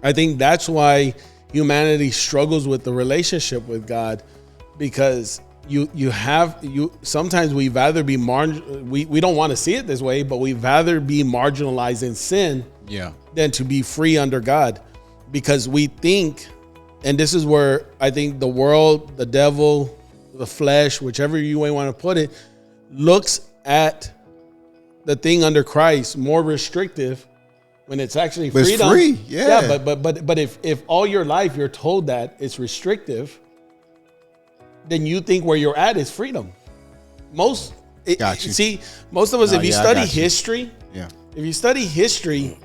I think that's why humanity struggles with the relationship with God, because you sometimes we'd rather be we don't want to see it this way, but we'd rather be marginalized in sin than to be free under God, because we think, and this is where I think the world, the devil, the flesh, whichever you may want to put it, looks at the thing under Christ more restrictive when it's actually freedom. It's free, but if all your life you're told that it's restrictive, then you think where you're at is freedom. Most of us, if you study history,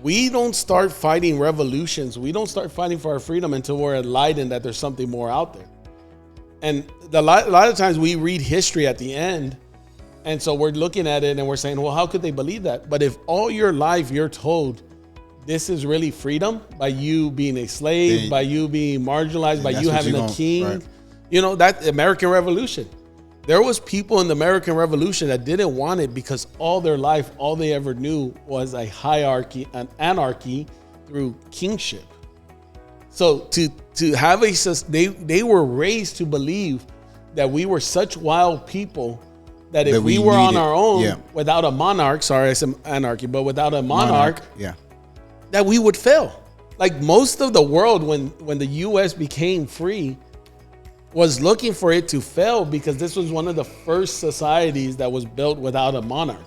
we don't start fighting revolutions. We don't start fighting for our freedom until we're enlightened that there's something more out there. And a lot of times we read history at the end, and so we're looking at it and we're saying, well, how could they believe that? But if all your life you're told this is really freedom, by you being a slave, by you being marginalized, by you having a king, right. You know, that American Revolution. There was people in the American Revolution that didn't want it because all their life, all they ever knew was a hierarchy, an anarchy through kingship. So to have they were raised to believe that we were such wild people that if we were on our own without a monarch, sorry, I said anarchy, but without a monarch, that we would fail. Like most of the world, when the U.S. became free, was looking for it to fail because this was one of the first societies that was built without a monarch.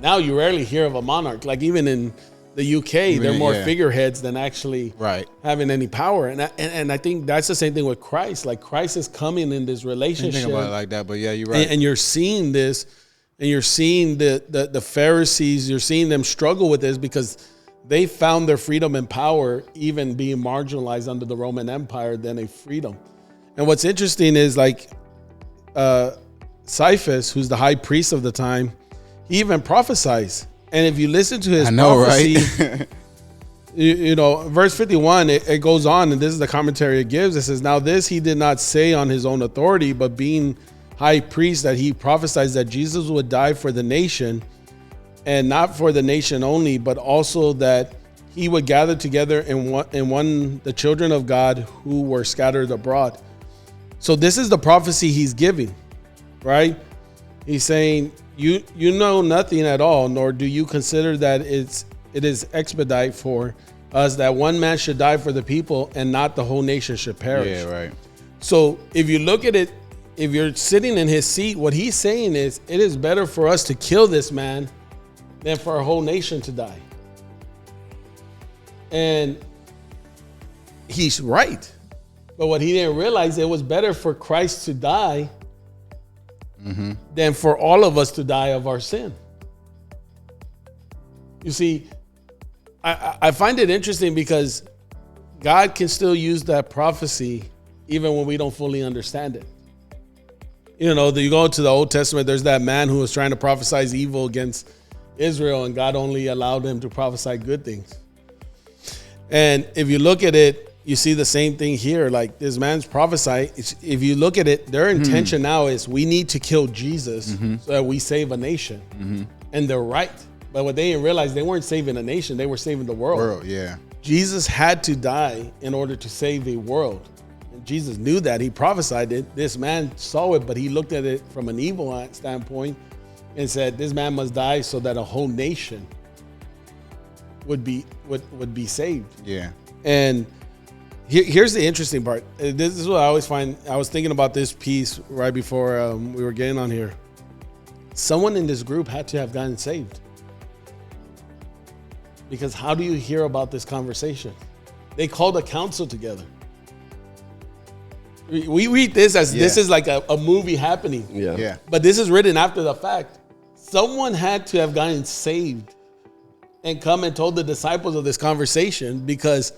Now you rarely hear of a monarch. Like even in the UK, they're more figureheads than actually having any power. And I think that's the same thing with Christ. Like Christ is coming in this relationship. Think about it like that, but yeah, you're right. And you're seeing this, and you're seeing the Pharisees, you're seeing them struggle with this because they found their freedom and power even being marginalized under the Roman Empire than a freedom. And what's interesting is like Cephas, who's the high priest of the time, he even prophesies. And if you listen to his prophecy, right? you know, verse 51, it goes on, and this is the commentary it gives. It says, now this he did not say on his own authority, but being high priest, that he prophesies that Jesus would die for the nation, and not for the nation only, but also that he would gather together in one the children of God who were scattered abroad. So this is the prophecy he's giving, right? He's saying, you know nothing at all, nor do you consider that it is expedite for us that one man should die for the people and not the whole nation should perish. Yeah, right. So if you look at it, if you're sitting in his seat, what he's saying is, it is better for us to kill this man than for a whole nation to die. And he's right. But what he didn't realize, it was better for Christ to die than for all of us to die of our sin. You see, I find it interesting because God can still use that prophecy even when we don't fully understand it. You know, you go to the Old Testament, there's that man who was trying to prophesy evil against Israel, and God only allowed him to prophesy good things. And if you look at it, you see the same thing here. Like, this man's prophesy, if you look at it, their intention now is, we need to kill Jesus so that we save a nation. And they're right. But what they didn't realize, they weren't saving a nation, they were saving the world. Jesus had to die in order to save a world. And Jesus knew that. He prophesied it. This man saw it, but he looked at it from an evil standpoint and said, this man must die so that a whole nation would be saved. Yeah. And here's the interesting part. This is what I always find. I was thinking about this piece right before we were getting on here. Someone in this group had to have gotten saved. Because how do you hear about this conversation? They called a council together. We read this as this is like a movie happening. Yeah. But this is written after the fact. Someone had to have gotten saved and come and told the disciples of this conversation, because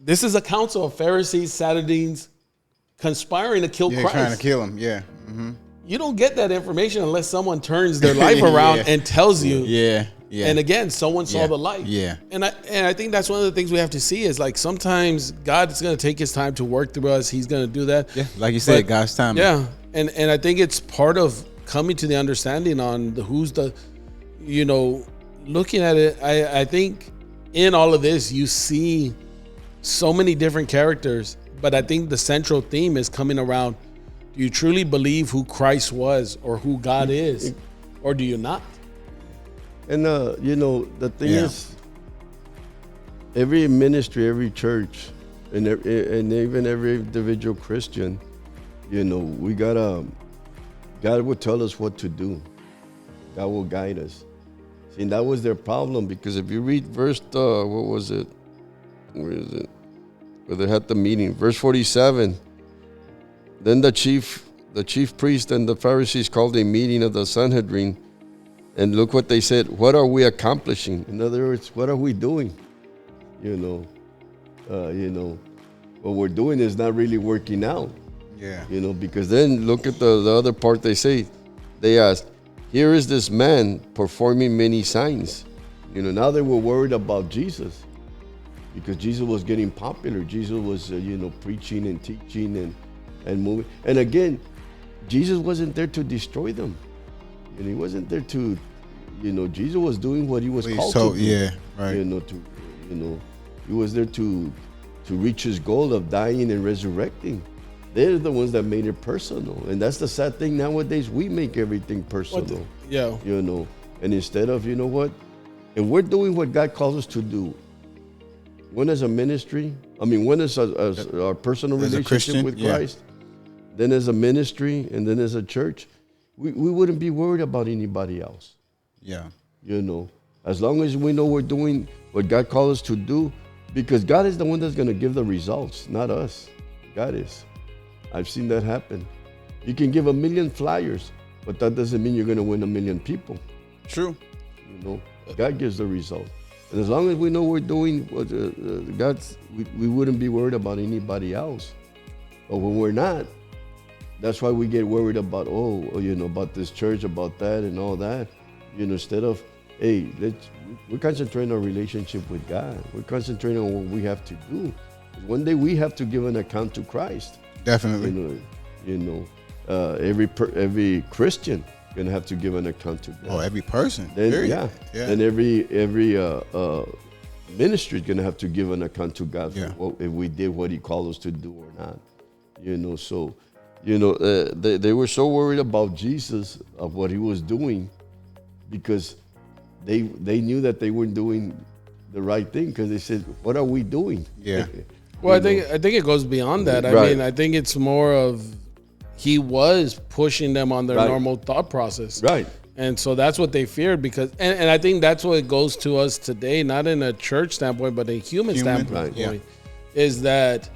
this is a council of Pharisees, Sadducees, conspiring to kill Christ. Trying to kill him. Yeah. You don't get that information unless someone turns their life around and tells you. Yeah. And again, someone saw the light. Yeah. And I think that's one of the things we have to see is, like, sometimes God is going to take his time to work through us. He's going to do that. Yeah. Like you said, God's time. Yeah. And I think it's part of coming to the understanding on looking at it. I think in all of this, you see so many different characters, but I think the central theme is coming around. Do you truly believe who Christ was or who God is, or do you not? And, the thing is, every ministry, every church, and even every individual Christian, we God will tell us what to do. God will guide us. See, and that was their problem, because if you read verse, what was it? Where is it? Where they had the meeting. Verse 47. Then the chief priest and the Pharisees called a meeting of the Sanhedrin, and look what they said. What are we accomplishing? In other words, what are we doing? What we're doing is not really working out. Yeah. Because then look at the other part they say. They asked, here is this man performing many signs. Now they were worried about Jesus, because Jesus was getting popular. Jesus was, preaching and teaching and moving. And again, Jesus wasn't there to destroy them. And he wasn't there to, Jesus was doing what he was called to do. Yeah, right. He was there to reach his goal of dying and resurrecting. They're the ones that made it personal. And that's the sad thing nowadays. We make everything personal. And instead of, and we're doing what God calls us to do. One as a ministry, one as our personal relationship with Christ, then as a ministry, and then as a church. We wouldn't be worried about anybody else. Yeah. As long as we know we're doing what God called us to do, because God is the one that's going to give the results, not us. God is. I've seen that happen. You can give 1 million flyers, but that doesn't mean you're going to win 1 million people. True. God gives the result. And as long as we know we're doing what we wouldn't be worried about anybody else. But when we're not, that's why we get worried about, about this church, about that and all that. Instead of, hey, we're concentrating on our relationship with God. We're concentrating on what we have to do. One day we have to give an account to Christ. Definitely. Every Christian gonna have to give an account to God. Oh, every person. Then, and every ministry is gonna have to give an account to God for if we did what He called us to do or not. They were so worried about Jesus, of what He was doing, because they knew that they weren't doing the right thing, because they said, what are we doing? Yeah. Well, I think it goes beyond that. I mean, I think it's more of he was pushing them on their normal thought process. Right. And so that's what they feared, because, and I think that's what it goes to us today, not in a church standpoint, but a human standpoint, is that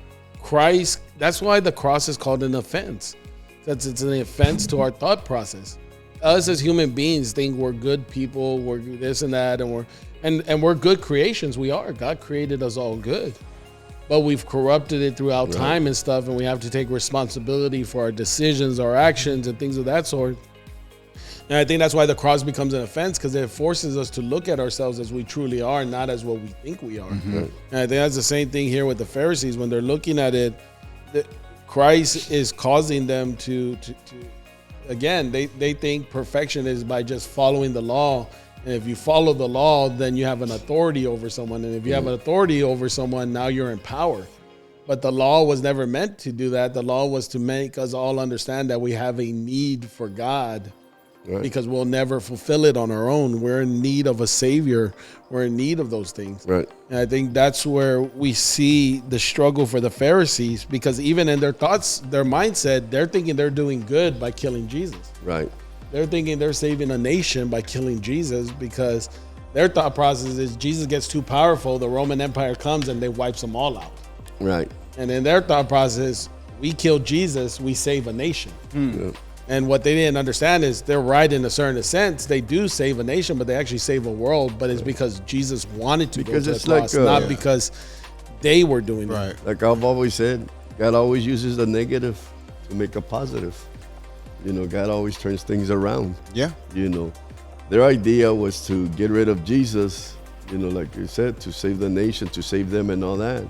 Christ, that's why the cross is called an offense. That's it's an offense to our thought process. Us as human beings think we're good people, we're this and that, and we're good creations. We are. God created us all good. But we've corrupted it throughout time and stuff, and we have to take responsibility for our decisions, our actions, and things of that sort. And I think that's why the cross becomes an offense, because it forces us to look at ourselves as we truly are, not as what we think we are. Mm-hmm. And I think that's the same thing here with the Pharisees. When they're looking at it, Christ is causing them to again, they think perfection is by just following the law. And if you follow the law, then you have an authority over someone. And if you have an authority over someone, now you're in power. But the law was never meant to do that. The law was to make us all understand that we have a need for God, because we'll never fulfill it on our own. We're in need of a savior. We're in need of those things. Right. And I think that's where we see the struggle for the Pharisees, because even in their thoughts, their mindset, they're thinking they're doing good by killing Jesus. Right. They're thinking they're saving a nation by killing Jesus, because their thought process is Jesus gets too powerful, the Roman Empire comes and they wipes them all out. Right. And in their thought process, we kill Jesus, we save a nation. Yeah. And what they didn't understand is they're right in a certain sense. They do save a nation, but they actually save a world. But it's because Jesus wanted to go to the cross, not because they were doing it. Like I've always said, God always uses the negative to make a positive. You know, God always turns things around. Yeah. You know, their idea was to get rid of Jesus, you know, like you said, to save the nation, to save them and all that.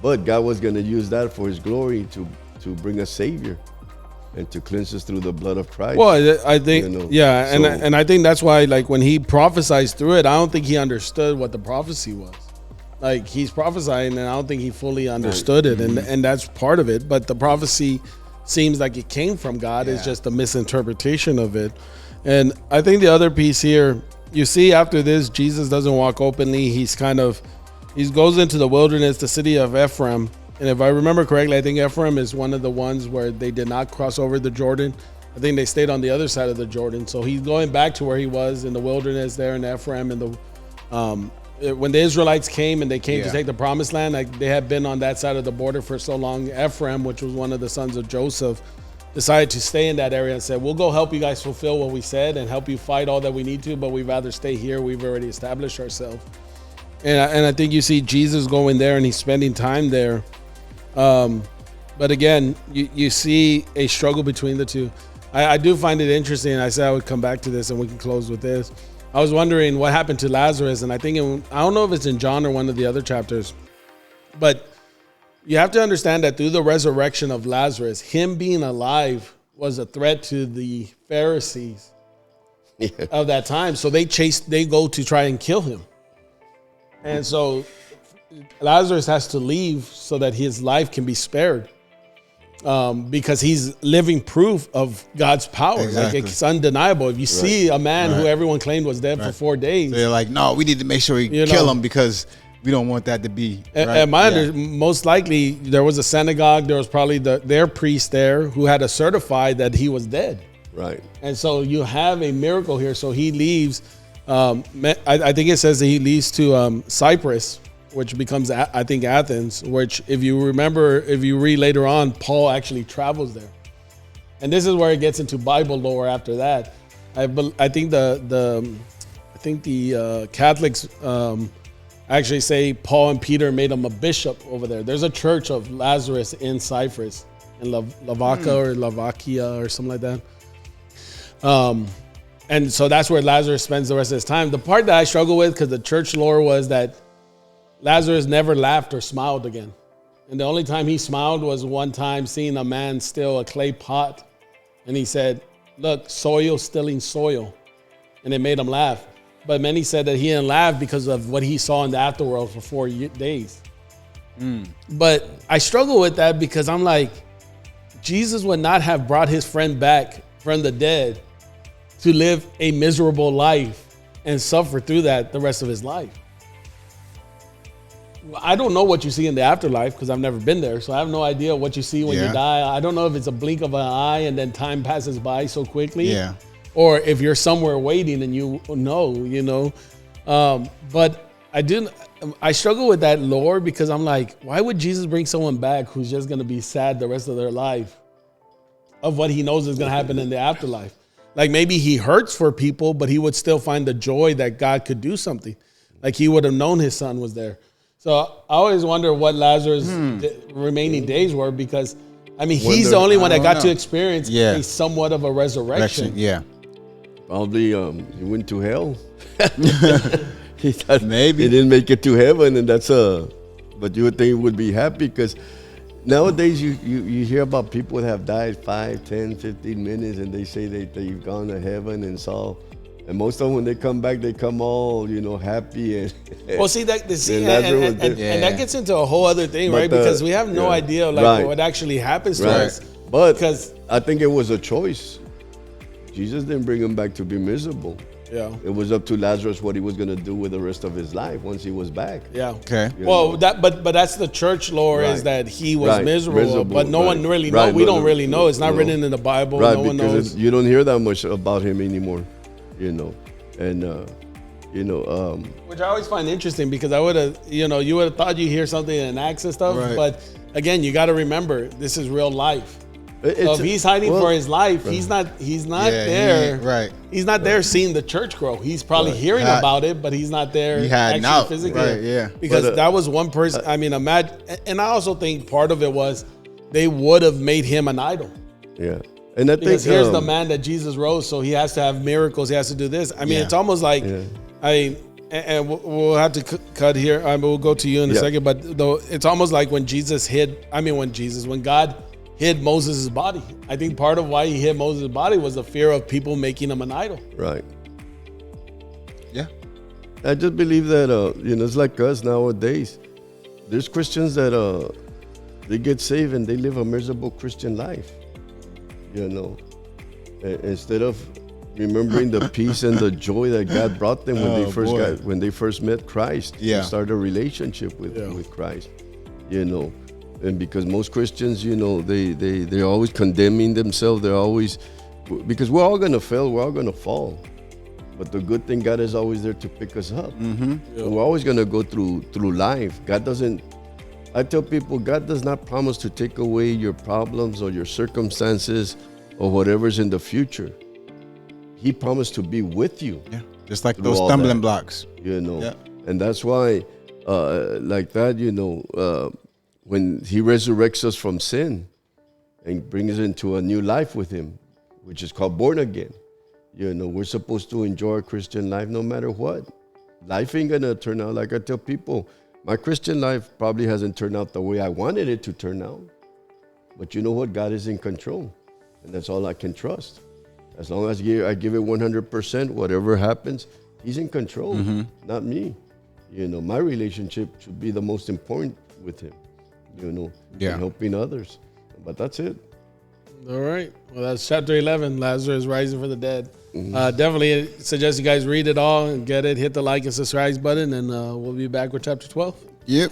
But God was going to use that for his glory to bring a savior and to cleanse us through the blood of Christ. Well, I think, and I think that's why, like, when he prophesied through it, I don't think he understood what the prophecy was. Like, he's prophesying, and I don't think he fully understood it, and that's part of it. But the prophecy seems like it came from God. It's just a misinterpretation of it. And I think the other piece here, you see after this, Jesus doesn't walk openly. He goes into the wilderness, the city of Ephraim. And if I remember correctly, I think Ephraim is one of the ones where they did not cross over the Jordan. I think they stayed on the other side of the Jordan. So he's going back to where he was in the wilderness there in Ephraim. And when the Israelites came and they came to take the promised land, like they had been on that side of the border for so long. Ephraim, which was one of the sons of Joseph, decided to stay in that area and said, we'll go help you guys fulfill what we said and help you fight all that we need to, but we'd rather stay here. We've already established ourselves. And I think you see Jesus going there and he's spending time there. But again, you see a struggle between the two. I do find it interesting. I said I would come back to this and we can close with this. I was wondering what happened to Lazarus, and I think I don't know if it's in John or one of the other chapters, but you have to understand that through the resurrection of Lazarus, him being alive was a threat to the Pharisees of that time. So they go to try and kill him. And so Lazarus has to leave so that his life can be spared, because he's living proof of God's power. Exactly. Like, it's undeniable. If you see a man who everyone claimed was dead for 4 days, so they're like, no, we need to make sure we kill him because we don't want that to be. And most likely there was a synagogue. There was probably their priest there who had to certify that he was dead. Right. And so you have a miracle here. So he leaves. I think it says that he leaves to Cyprus, which becomes, I think, Athens, which if you read later on, Paul actually travels there. And this is where it gets into Bible lore after that. I think the Catholics actually say Paul and Peter made him a bishop over there. There's a church of Lazarus in Cyprus, in Lavakia or something like that. And so that's where Lazarus spends the rest of his time. The part that I struggle with, because the church lore was that Lazarus never laughed or smiled again. And the only time he smiled was one time seeing a man steal a clay pot. And he said, look, soil stealing soil. And it made him laugh. But many said that he didn't laugh because of what he saw in the afterworld for 4 days. But I struggle with that because I'm like, Jesus would not have brought his friend back from the dead to live a miserable life and suffer through that the rest of his life. I don't know what you see in the afterlife because I've never been there. So I have no idea what you see when you die. I don't know if it's a blink of an eye and then time passes by so quickly. Yeah. Or if you're somewhere waiting and you know. But I struggle with that lore because I'm like, why would Jesus bring someone back who's just going to be sad the rest of their life of what he knows is going to happen in the afterlife? Like maybe he hurts for people, but he would still find the joy that God could do something. Like he would have known his son was there. So I always wonder what Lazarus' remaining days were because, I mean, he's the only one that got to experience a somewhat of a resurrection. Yeah. Probably he went to hell. He thought maybe he didn't make it to heaven, and but you would think he would be happy because nowadays you hear about people that have died 5, 10, 15 minutes, and they say they've gone to heaven and saw. And most of them, when they come back, they come all, happy. And well, see, that gets into a whole other thing, right? Because we have no idea, what actually happens to us. But because I think it was a choice. Jesus didn't bring him back to be miserable. Yeah. It was up to Lazarus what he was going to do with the rest of his life once he was back. Yeah. Okay. Well, but that's the church lore is that he was miserable, but no one really knows. We don't really know. It's not written in the Bible. Right, no one knows. You don't hear that much about him anymore. And which I always find interesting because I would have, you would have thought you hear something in Acts and stuff, but again, you got to remember this is real life. So if he's hiding for his life, he's not there. He's not there seeing the church grow. He's probably hearing about it, but he's not there actually physically. Because that was one person. I mean, imagine, and I also think part of it was they would have made him an idol. Yeah. And I because think here's the man that Jesus rose, so he has to have miracles. He has to do this. I mean, it's almost like, and we'll have to cut here. We'll go to you in a second. But though it's almost like when God hid Moses' body. I think part of why he hid Moses' body was the fear of people making him an idol. Right. Yeah. I just believe that it's like us nowadays. There's Christians that they get saved and they live a miserable Christian life. Instead of remembering the peace and the joy that God brought them when they first met Christ, and started a relationship with Christ, and because most Christians, they're always condemning themselves. They're always, because we're all gonna fail, we're all gonna fall, but the good thing, God is always there to pick us up. We're always gonna go through life. I tell people, God does not promise to take away your problems or your circumstances or whatever's in the future. He promised to be with you. Yeah, just like those stumbling blocks. And that's why, when he resurrects us from sin and brings us into a new life with him, which is called born again, we're supposed to enjoy our Christian life no matter what. Life ain't gonna turn out like I tell people. My Christian life probably hasn't turned out the way I wanted it to turn out. But you know what? God is in control. And that's all I can trust. As long as I give it 100%, whatever happens, he's in control, not me. My relationship should be the most important with him, and helping others. But that's it. All right. Well, that's chapter 11, Lazarus rising from the dead. Definitely suggest you guys read it all and get it. Hit the like and subscribe button, and we'll be back with chapter 12. Yep.